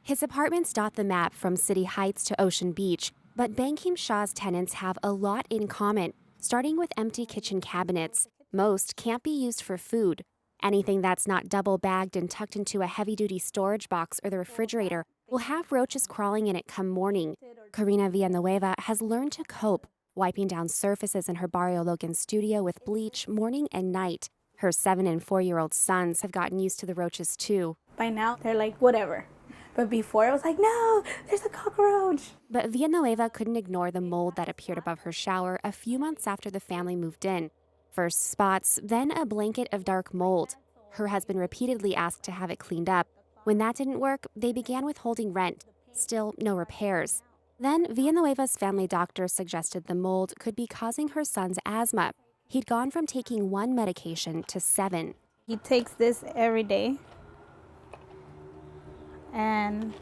His apartments dot the map from City Heights to Ocean Beach, but Bankim Shah's tenants have a lot in common, starting with empty kitchen cabinets. Most can't be used for food. Anything that's not double-bagged and tucked into a heavy-duty storage box or the refrigerator will have roaches crawling in it come morning. Karina Villanueva has learned to cope, wiping down surfaces in her Barrio Logan studio with bleach morning and night. Her 7- and 4-year-old sons have gotten used to the roaches too. By now, they're like, whatever. But before, I was like, no, there's a cockroach. But Villanueva couldn't ignore the mold that appeared above her shower a few months after the family moved in. First spots, then a blanket of dark mold. Her husband repeatedly asked to have it cleaned up. When that didn't work, they began withholding rent. Still, no repairs. Then Villanueva's family doctor suggested the mold could be causing her son's asthma. He'd gone from taking 1 medication to 7. He takes this every day. And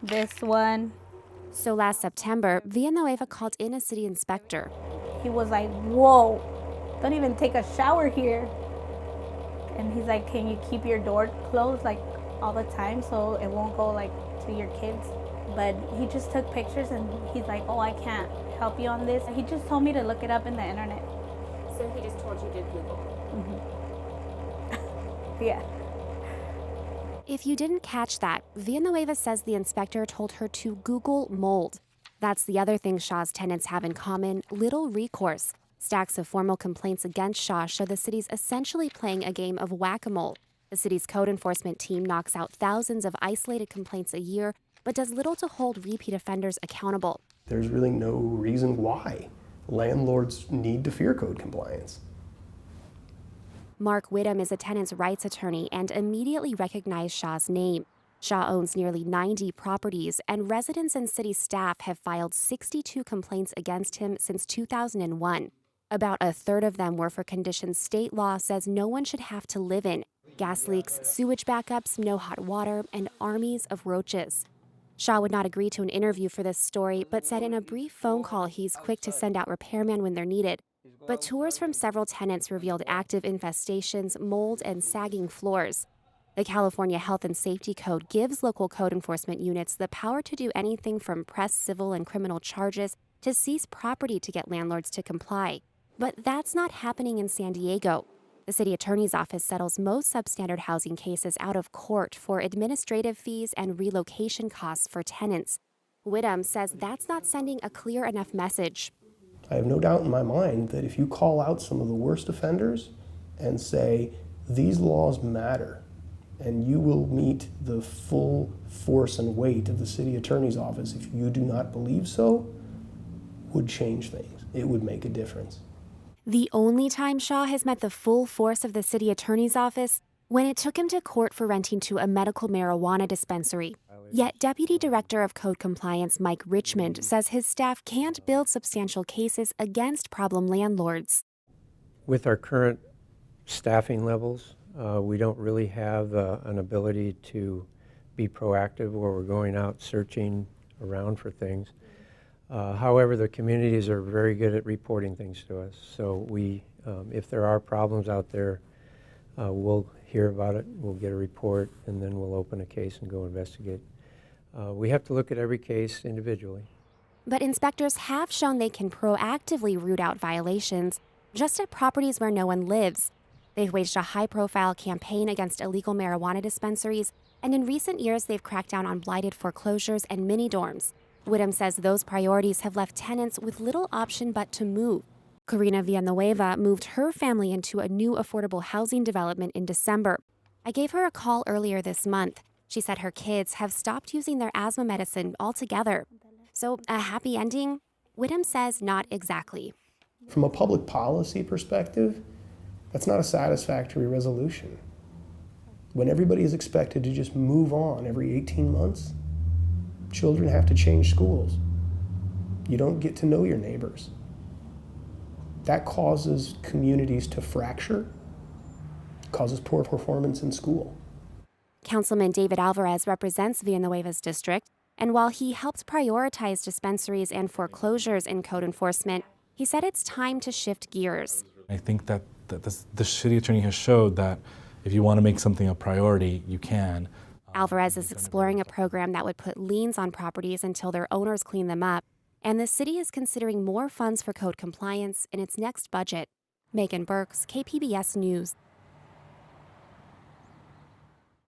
this one. So last September, Villanueva called in a city inspector. He was like, whoa, don't even take a shower here. And he's like, can you keep your door closed like all the time so it won't go like to your kids? But he just took pictures and he's like, oh, I can't help you on this. He just told me to look it up in the internet. So he just told you to Google? Yeah. If you didn't catch that, Villanueva says the inspector told her to Google mold. That's the other thing Shah's tenants have in common: little recourse. Stacks of formal complaints against Shah show the city's essentially playing a game of whack-a-mole. The city's code enforcement team knocks out thousands of isolated complaints a year, but does little to hold repeat offenders accountable. There's really no reason why landlords need to fear code compliance. Mark Whittam is a tenants' rights attorney and immediately recognized Shah's name. Shah owns nearly 90 properties, and residents and city staff have filed 62 complaints against him since 2001. About a third of them were for conditions state law says no one should have to live in: gas leaks, sewage backups, no hot water, and armies of roaches. Shah would not agree to an interview for this story, but said in a brief phone call he's quick to send out repairmen when they're needed. But tours from several tenants revealed active infestations, mold, and sagging floors. The California Health and Safety Code gives local code enforcement units the power to do anything from press civil and criminal charges to seize property to get landlords to comply. But that's not happening in San Diego. The city attorney's office settles most substandard housing cases out of court for administrative fees and relocation costs for tenants. Whittam says that's not sending a clear enough message. I have no doubt in my mind that if you call out some of the worst offenders and say, these laws matter, and you will meet the full force and weight of the city attorney's office if you do not believe so, would change things. It would make a difference. The only time Shah has met the full force of the city attorney's office, when it took him to court for renting to a medical marijuana dispensary. Yet Deputy Director of Code Compliance Mike Richmond says his staff can't build substantial cases against problem landlords. With our current staffing levels, we don't really have an ability to be proactive where we're going out searching around for things. However, the communities are very good at reporting things to us. So if there are problems out there, we'll hear about it, we'll get a report, and then we'll open a case and go investigate. We have to look at every case individually. But inspectors have shown they can proactively root out violations just at properties where no one lives. They've waged a high-profile campaign against illegal marijuana dispensaries, and in recent years they've cracked down on blighted foreclosures and mini-dorms. Whittam says those priorities have left tenants with little option but to move. Karina Villanueva moved her family into a new affordable housing development in December. I gave her a call earlier this month. She said her kids have stopped using their asthma medicine altogether. So a happy ending? Whittam says not exactly. From a public policy perspective, that's not a satisfactory resolution. When everybody is expected to just move on every 18 months, children have to change schools. You don't get to know your neighbors. That causes communities to fracture, causes poor performance in school. Councilman David Alvarez represents Villanueva's district, and while he helped prioritize dispensaries and foreclosures in code enforcement, he said it's time to shift gears. I think that the city attorney has showed that if you want to make something a priority, you can. Alvarez is exploring a program that would put liens on properties until their owners clean them up, and the city is considering more funds for code compliance in its next budget. Megan Burks, KPBS News.